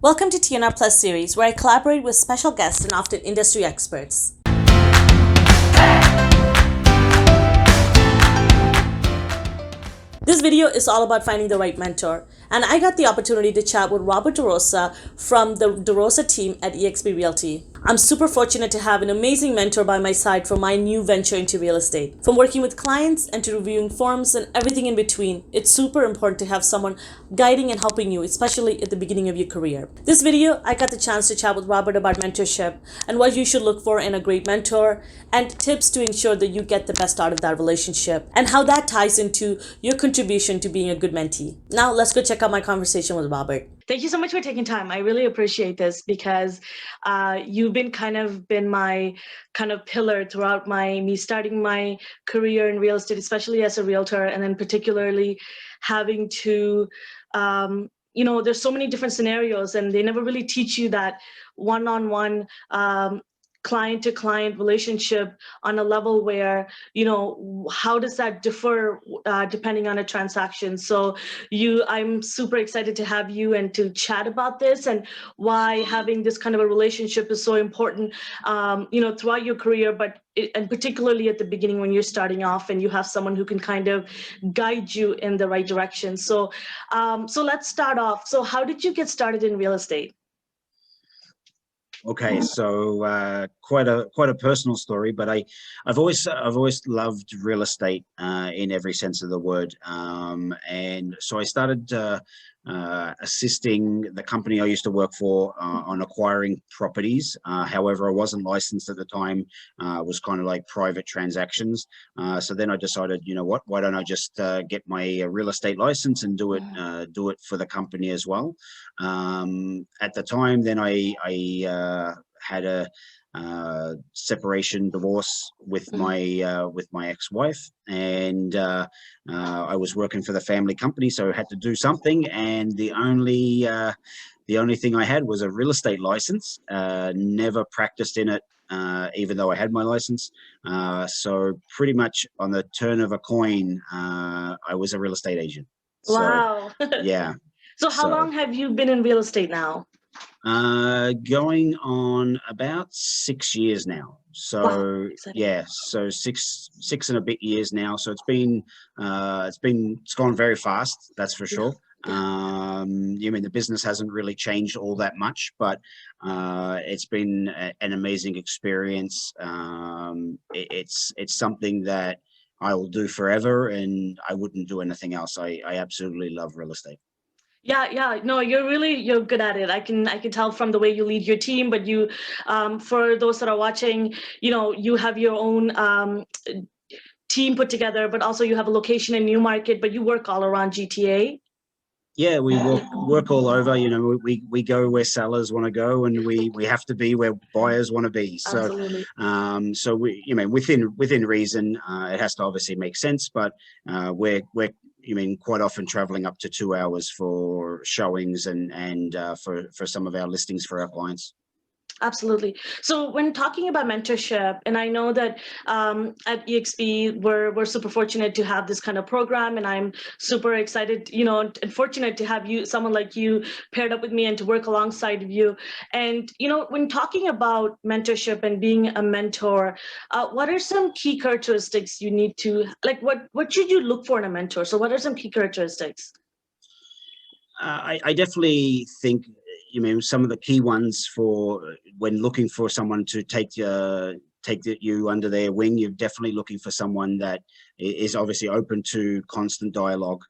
Welcome to T&R Series, where I collaborate with special guests and often industry experts. This video is all about finding the right mentor, and I got the opportunity to chat with DiRosa from the DiRosa team at eXp Realty. I'm super fortunate to have an amazing mentor by my side for my new venture into real estate. From working with clients and to reviewing forms and everything in between, it's super important to have someone guiding and helping you, especially at the beginning of your career. This video, I got the chance to chat with Robert about mentorship and what you should look for in a great mentor and tips to ensure that you get the best out of that relationship and how that ties into your contribution to being a good mentee. Now, let's go check out my conversation with Robert. Thank you so much for taking time. I really appreciate this because you've been my kind of pillar throughout me starting my career in real estate, especially as a realtor, and then particularly having to, there's so many different scenarios, and they never really teach you that one-on-one client to client relationship on a level where, how does that differ depending on a transaction? So I'm super excited to have you and to chat about this and why having this kind of a relationship is so important, throughout your career, and particularly at the beginning when you're starting off and you have someone who can kind of guide you in the right direction. So let's start off. So how did you get started in real estate? Okay, so quite a personal story, but I've always loved real estate in every sense of the word, and so I started assisting the company I used to work for on acquiring properties. However, I wasn't licensed at the time. It was kind of like private transactions. So then I decided, you know what, why don't I just get my real estate license and do it for the company as well. At the time, then I had a separation divorce with my ex-wife, and I was working for the family company, so I had to do something, and the only thing I had was a real estate license. Never practiced in it, even though I had my license. So pretty much on the turn of a coin, I was a real estate agent. Wow. So, yeah. So how long have you been in real estate now? Going on about 6 years now. So wow, yeah, so six and a bit years now. So it's gone very fast, that's for sure. The business hasn't really changed all that much, but it's been an amazing experience. It's something that I will do forever, and I wouldn't do anything else. I absolutely love real estate. Yeah. No, you're good at it. I can tell from the way you lead your team, but you, for those that are watching, you have your own team put together, but also you have a location in Newmarket, but you work all around GTA. Yeah, we work all over. We go where sellers want to go, and we have to be where buyers want to be. So, Absolutely. So within reason, it has to obviously make sense. But we're quite often traveling up to 2 hours for showings and for some of our listings for our clients. Absolutely. So when talking about mentorship, and I know that at eXp we're super fortunate to have this kind of program, and I'm super excited, and fortunate to have someone like you paired up with me and to work alongside of you. And when talking about mentorship and being a mentor, what are some key characteristics you need to what should you look for in a mentor? So what are some key characteristics? I definitely think some of the key ones for when looking for someone to take you under their wing. You're definitely looking for someone that is obviously open to constant dialogue.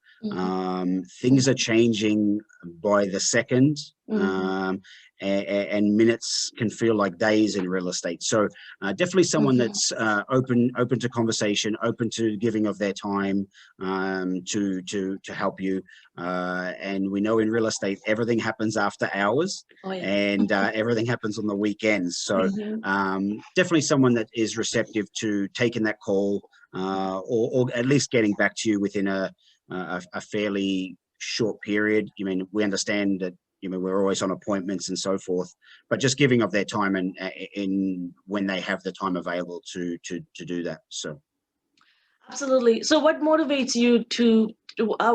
Things are changing by the second, and minutes can feel like days in real estate. So definitely someone that's open to conversation, open to giving of their time to help you. And we know in real estate everything happens after hours. Oh, yeah. And everything happens on the weekends. So definitely someone that is receptive to taking that call, or at least getting back to you within a fairly short period. We understand that we're always on appointments and so forth, but just giving of their time and in when they have the time available to do that. So absolutely. So what motivates you to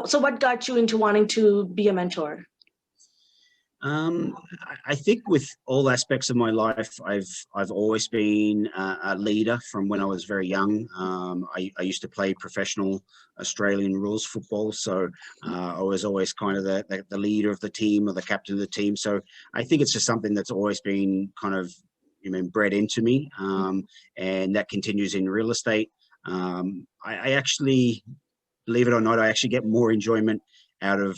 so what got you into wanting to be a mentor? I think with all aspects of my life, I've always been a leader from when I was very young. I used to play professional Australian rules football, so I was always kind of the leader of the team or the captain of the team. So I think it's just something that's always been kind of bred into me, and that continues in real estate. I actually, believe it or not, I actually get more enjoyment out of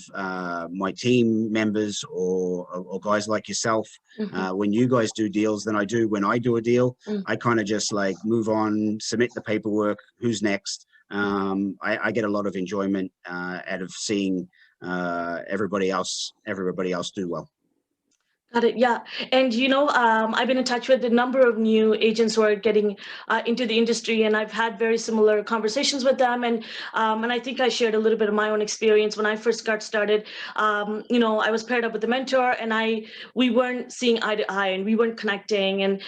my team members or guys like yourself when you guys do deals than I do when I do a deal. I kind of just like move on, submit the paperwork, who's next. I get a lot of enjoyment out of seeing everybody else do well. Got it. Yeah. And, I've been in touch with a number of new agents who are getting into the industry, and I've had very similar conversations with them. And I think I shared a little bit of my own experience when I first got started. I was paired up with a mentor, and we weren't seeing eye to eye, and we weren't connecting. And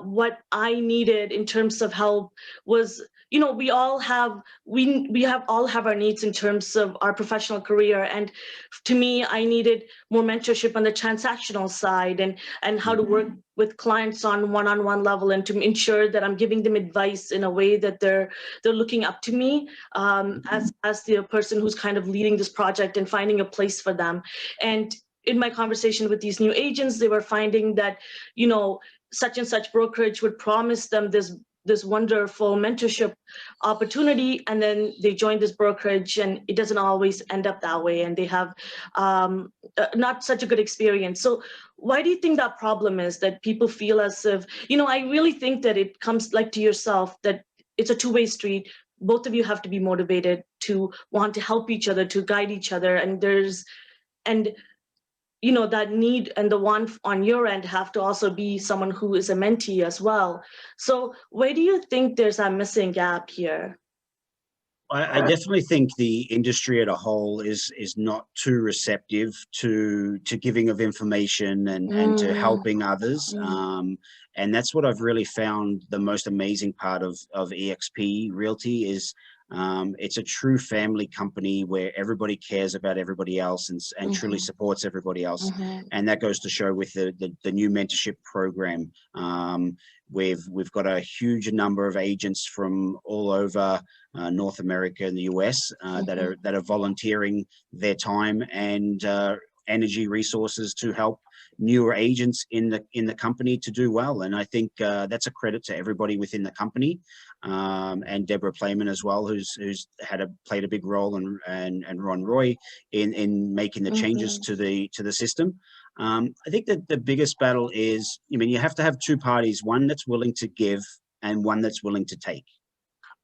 what I needed in terms of help was, we all have our needs in terms of our professional career. And to me, I needed more mentorship on the transactional side, and how to work with clients on one-on-one level, and to ensure that I'm giving them advice in a way that they're looking up to me as the person who's kind of leading this project and finding a place for them. And in my conversation with these new agents, they were finding that, such and such brokerage would promise them this wonderful mentorship opportunity, and then they join this brokerage and it doesn't always end up that way, and they have not such a good experience. So why do you think that problem is, that people feel as if, I really think that it comes like to yourself, that it's a two-way street. Both of you have to be motivated to want to help each other, to guide each other, and that need and the one on your end have to also be someone who is a mentee as well. So where do you think there's a missing gap here? I definitely think the industry as a whole is not too receptive to giving of information and to helping others. And that's what I've really found the most amazing part of EXP Realty is it's a true family company where everybody cares about everybody else and truly supports everybody else. And that goes to show with the new mentorship program. We've got a huge number of agents from all over North America and the US that are volunteering their time and energy resources to help newer agents in the company to do well. And I think that's a credit to everybody within the company, and Deborah Playman as well, who's played a big role, and Ron Roy in making the changes to the system. I think that the biggest battle is, you have to have two parties, one that's willing to give and one that's willing to take,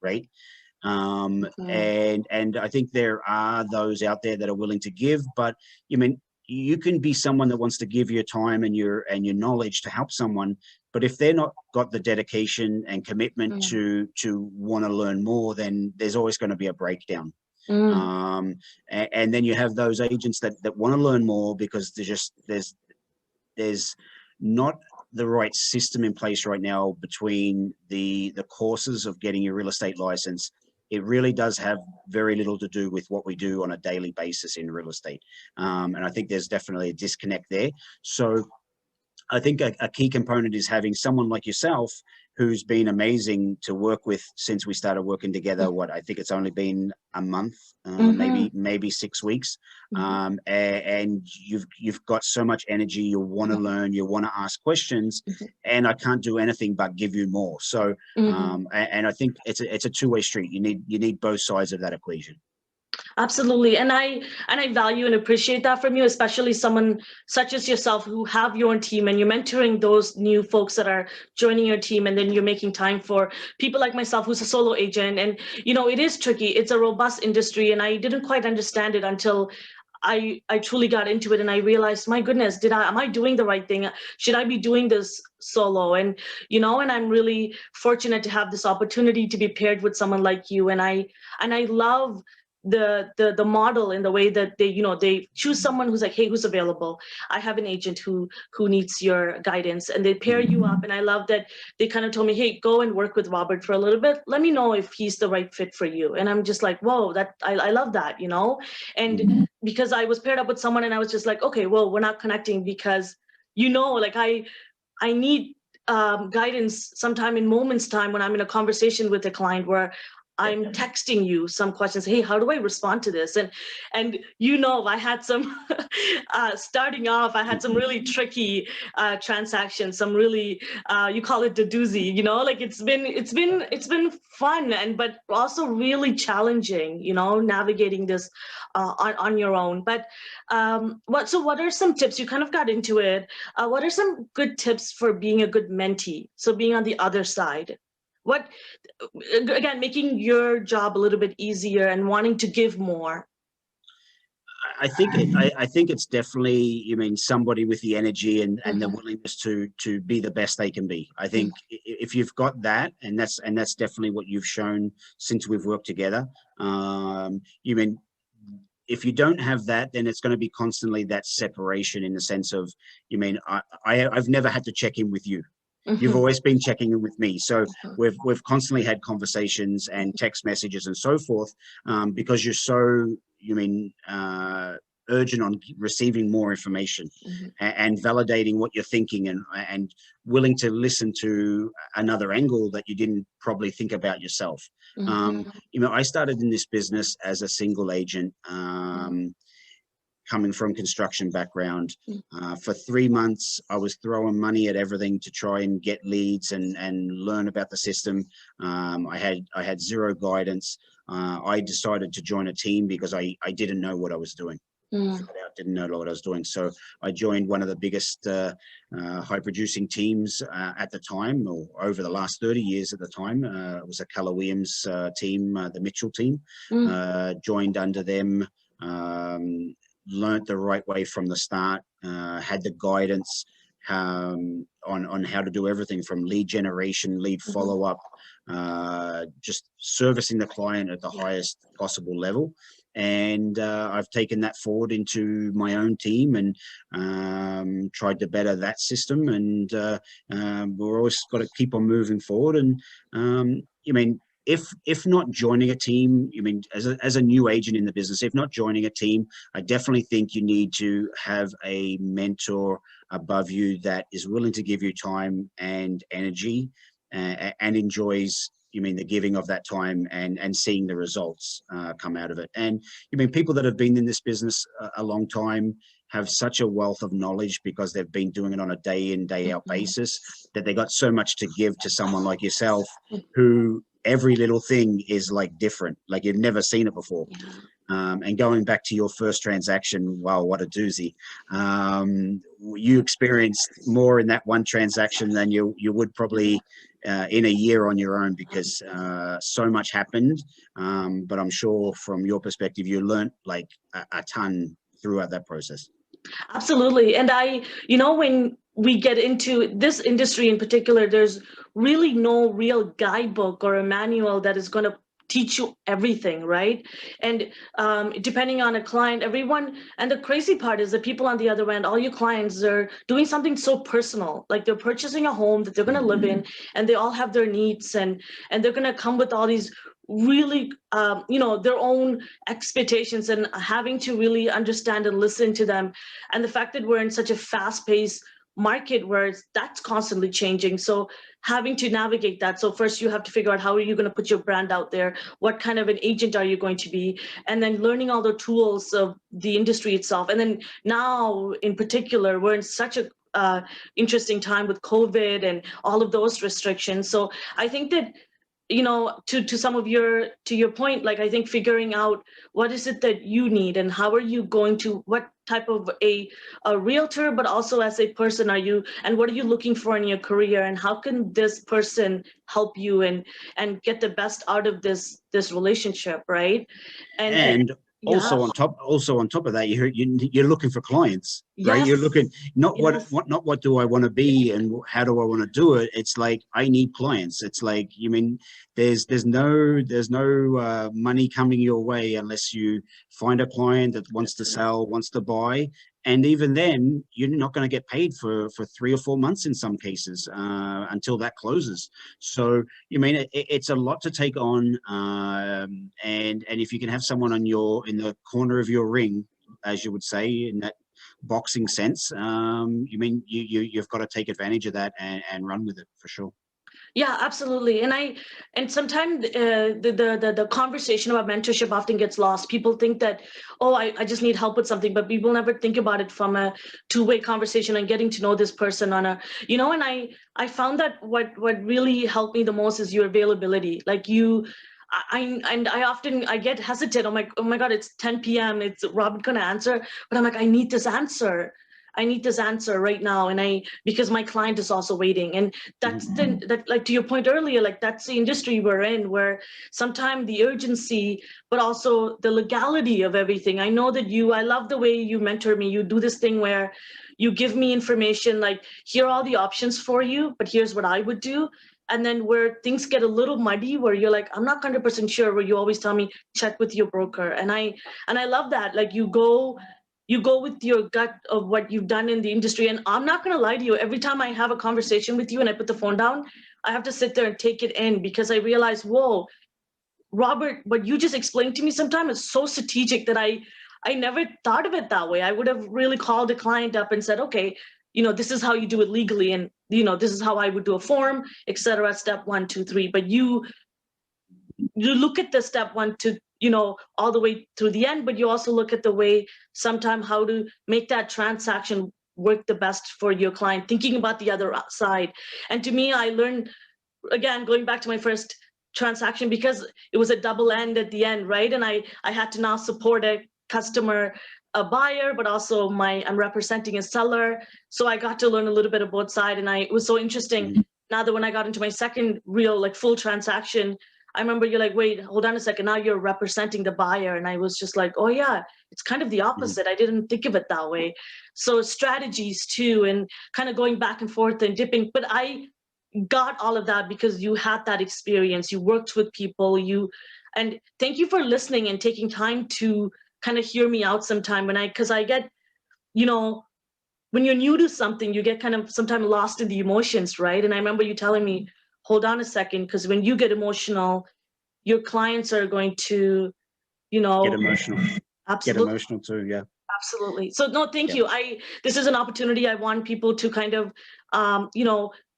right? And I think there are those out there that are willing to give, but you can be someone that wants to give your time and your knowledge to help someone, but if they're not got the dedication and commitment to want to learn more, then there's always going to be a breakdown. And then you have those agents that want to learn more because there's not the right system in place right now between the courses of getting your real estate license. It really does have very little to do with what we do on a daily basis in real estate. And I think there's definitely a disconnect there. So I think a key component is having someone like yourself who's been amazing to work with since we started working together. I think it's only been a month, maybe 6 weeks. And you've got so much energy. You want to learn, you want to ask questions, and I can't do anything but give you more. So, and I think it's a two-way street. You need both sides of that equation. Absolutely. And I value and appreciate that from you, especially someone such as yourself who have your own team and you're mentoring those new folks that are joining your team. And then you're making time for people like myself, who's a solo agent. And, it is tricky. It's a robust industry. And I didn't quite understand it until I truly got into it, and I realized, my goodness, am I doing the right thing? Should I be doing this solo? And, and I'm really fortunate to have this opportunity to be paired with someone like you. And I love the model in the way that they choose someone who's like, hey, who's available? I have an agent who needs your guidance, and they pair you up. And I love that they kind of told me, hey, go and work with Robert for a little bit. Let me know if he's the right fit for you. And I'm just like, whoa, that I love that, and because I was paired up with someone, and I was just like, okay, well, we're not connecting because like I need guidance sometime in moments time when I'm in a conversation with a client where I'm texting you some questions. Hey, how do I respond to this? And I had some starting off. I had some really tricky transactions. Some really you call it the doozy. Like it's been fun but also really challenging. Navigating this on your own. But what are some tips? You kind of got into it. What are some good tips for being a good mentee? So being on the other side. What, again, making your job a little bit easier and wanting to give more? I think it's definitely, somebody with the energy and the willingness to be the best they can be. I think if you've got that, and that's definitely what you've shown since we've worked together. If you don't have that, then it's going to be constantly that separation in the sense of, I've never had to check in with you. You've always been checking in with me. So we've constantly had conversations and text messages and so forth, because you're so, urgent on receiving more information and validating what you're thinking and willing to listen to another angle that you didn't probably think about yourself. I started in this business as a single agent, coming from had background. For 3 months, I was throwing money at everything to try and get leads and learn about the system. I had zero guidance. I decided to join a team because I didn't know what I was doing. Didn't know what I was doing. So I joined one of the biggest high producing teams at the time, or over the last 30 years at the time. It was a Keller Williams team, the Mitchell team. Joined under them, learned the right way from the start, had the guidance on how to do everything from lead generation, lead follow-up, just servicing the client at the highest possible level. And I've taken that forward into my own team and tried to better that system. And we're always got to keep on moving forward. And if not joining a team, as a new agent in the business, if not joining a team, I definitely think you need to have a mentor above you that is willing to give you time and energy and enjoys the giving of that time and seeing the results come out of it. And people that have been in this business a long time have such a wealth of knowledge because they've been doing it on a day in, day out basis, that they got so much to give to someone like yourself, who every little thing is like different, like you've never seen it before. And going back to your first transaction, wow, what a doozy. You experienced more in that one transaction than you would probably in a year on your own, because so much happened. But I'm sure from your perspective, you learned like a ton throughout that process. Absolutely. And when we get into this industry in particular, there's really no real guidebook or a manual that is going to teach you everything, right? And depending on a client, everyone, and the crazy part is the people on the other end, all your clients are doing something so personal, like they're purchasing a home that they're going to live in, and they all have their needs, and they're going to come with all these really their own expectations, and having to really understand and listen to them. And the fact that we're in such a fast-paced market where that's constantly changing, so having to navigate that. So first you have to figure out how are you going to put your brand out there, what kind of an agent are you going to be, and then learning all the tools of the industry itself. And then now in particular, we're in such a interesting time with COVID and all of those restrictions. So I think that to some of your point, like I think figuring out what is it that you need and how are you going to, what type of a realtor, but also as a person are you, and what are you looking for in your career, and how can this person help you and get the best out of this relationship, right? And also Yeah. on top of that, you're looking for clients, right? Yes. You're looking not Yes. what do I want to be and how do I want to do it. It's like I need clients. It's like, you mean there's no money coming your way unless you find a client that wants to sell, wants to buy. And even then, you're not going to get paid for 3 or 4 months in some cases until that closes. So, you mean it's a lot to take on, and if you can have someone in the corner of your ring, as you would say in that boxing sense, you mean you've got to take advantage of that and run with it for sure. Yeah, absolutely. And sometimes the conversation about mentorship often gets lost. People think that, oh, I just need help with something, but people never think about it from a two-way conversation and getting to know this person on a, and I found that what really helped me the most is your availability. Like I get hesitant. I'm like, oh my God, it's 10 p.m. It's Robert gonna answer, but I'm like, I need this answer. I need this answer right now. Because my client is also waiting. And that's that, like to your point earlier, like that's the industry we're in, where sometimes the urgency, but also the legality of everything. I know that I love the way you mentor me. You do this thing where you give me information, like here are all the options for you, but here's what I would do. And then where things get a little muddy, where you're like, I'm not 100% sure, where you always tell me, check with your broker. And I love that. Like you go with your gut of what you've done in the industry. And I'm not going to lie to you. Every time I have a conversation with you and I put the phone down, I have to sit there and take it in, because I realize, whoa, Robert, what you just explained to me sometimes is so strategic that I never thought of it that way. I would have really called a client up and said, okay, this is how you do it legally. And, this is how I would do a form, et cetera, step 1, 2, 3. But you look at the step 1 to all the way through the end, but you also look at the way sometimes how to make that transaction work the best for your client, thinking about the other side. And to me, I learned, again, going back to my first transaction, because it was a double end at the end, right? And I had to now support a customer, a buyer, but also I'm representing a seller. So I got to learn a little bit of both sides. And it was so interesting. Now that when I got into my second real, like full transaction, I remember you're like, wait, hold on a second. Now you're representing the buyer. And I was just like, oh yeah, it's kind of the opposite. I didn't think of it that way. So strategies too, and kind of going back and forth and dipping. But I got all of that because you had that experience. You worked with people. And thank you for listening and taking time to kind of hear me out sometime because I get, when you're new to something, you get kind of sometimes lost in the emotions, right? And I remember you telling me, hold on a second, because when you get emotional, your clients are going to, Get emotional. absolutely. Get emotional too, yeah. Absolutely. So no, thank Yeah. you. This is an opportunity. I want people to kind of,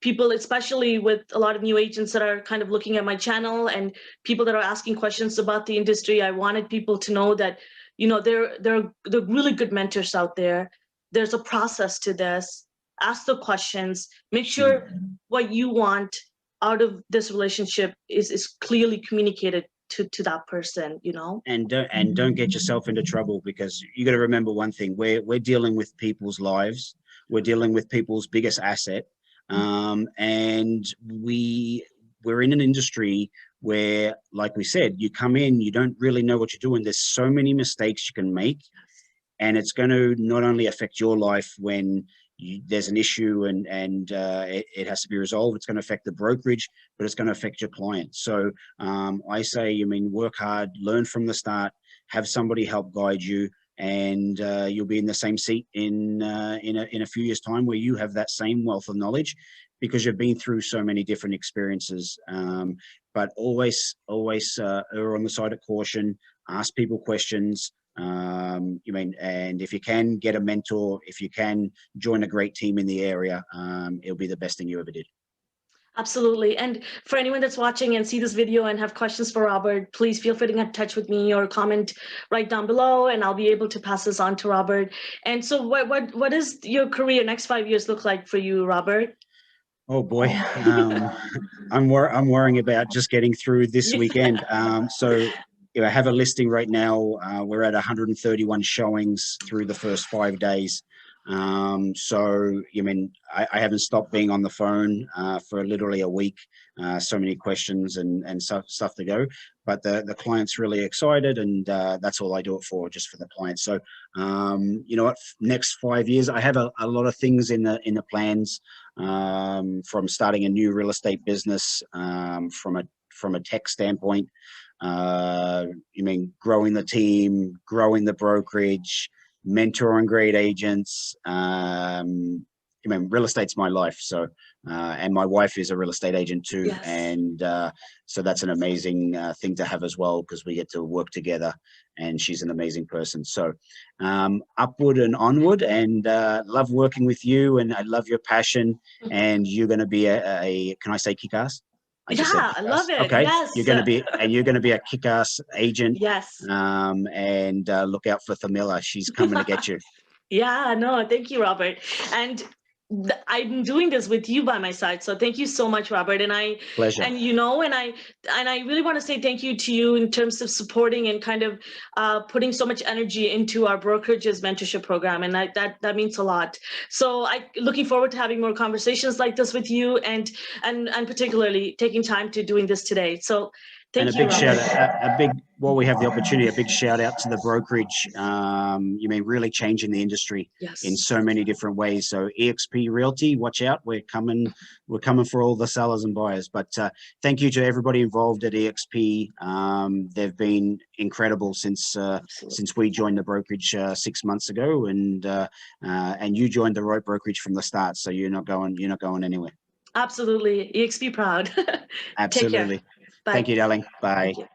people, especially with a lot of new agents that are kind of looking at my channel and people that are asking questions about the industry. I wanted people to know that, there are really good mentors out there. There's a process to this. Ask the questions. Make sure what you want out of this relationship is clearly communicated to that person, And don't get yourself into trouble, because you got to remember one thing: we're dealing with people's lives, we're dealing with people's biggest asset, and we're in an industry where, like we said, you come in, you don't really know what you're doing. There's so many mistakes you can make, and it's going to not only affect your life when there's an issue and it has to be resolved. It's going to affect the brokerage, but it's going to affect your client. So I say, work hard, learn from the start, have somebody help guide you, and you'll be in the same seat in a few years' time, where you have that same wealth of knowledge, because you've been through so many different experiences. But always err on the side of caution. Ask people questions. And if you can get a mentor, if you can join a great team in the area, it'll be the best thing you ever did. Absolutely. And for anyone that's watching and see this video and have questions for Robert, please feel free to get in touch with me or comment right down below, and I'll be able to pass this on to Robert. And so what does your career next 5 years look like for you, Robert? Oh boy, I'm worrying about just getting through this weekend. So I have a listing right now. We're at 131 showings through the first 5 days. So, I haven't stopped being on the phone for literally a week. So many questions and stuff to go. But the client's really excited, and that's all I do it for, just for the client. So, you know what? Next 5 years, I have a lot of things in the plans, from starting a new real estate business, from a tech standpoint. Growing the team, growing the brokerage, mentoring great agents. Real estate's my life. So, and my wife is a real estate agent too. Yes. And so that's an amazing thing to have as well, because we get to work together, and she's an amazing person. So upward and onward, and love working with you, and I love your passion. And you're going to be can I say kick-ass? I love it. Okay. Yes. You're going to be a kick-ass agent. Yes. And look out for Tharmila. She's coming to get you. Yeah, no, thank you, Robert. And I'm doing this with you by my side, so thank you so much, Robert. And Pleasure. and I really want to say thank you to you in terms of supporting and kind of putting so much energy into our brokerage's mentorship program, and that means a lot. So looking forward to having more conversations like this with you, and particularly taking time to doing this today. So thank you, big Robert. shout out, while we have the opportunity, a big shout out to the brokerage. Really changing the industry in so many different ways. So EXP Realty, watch out, we're coming for all the sellers and buyers. But thank you to everybody involved at EXP. They've been incredible since we joined the brokerage 6 months ago, and you joined the right brokerage from the start. So you're not going anywhere. Absolutely, EXP proud. Absolutely. Take care. Bye. Thank you, darling. Bye. Thank you.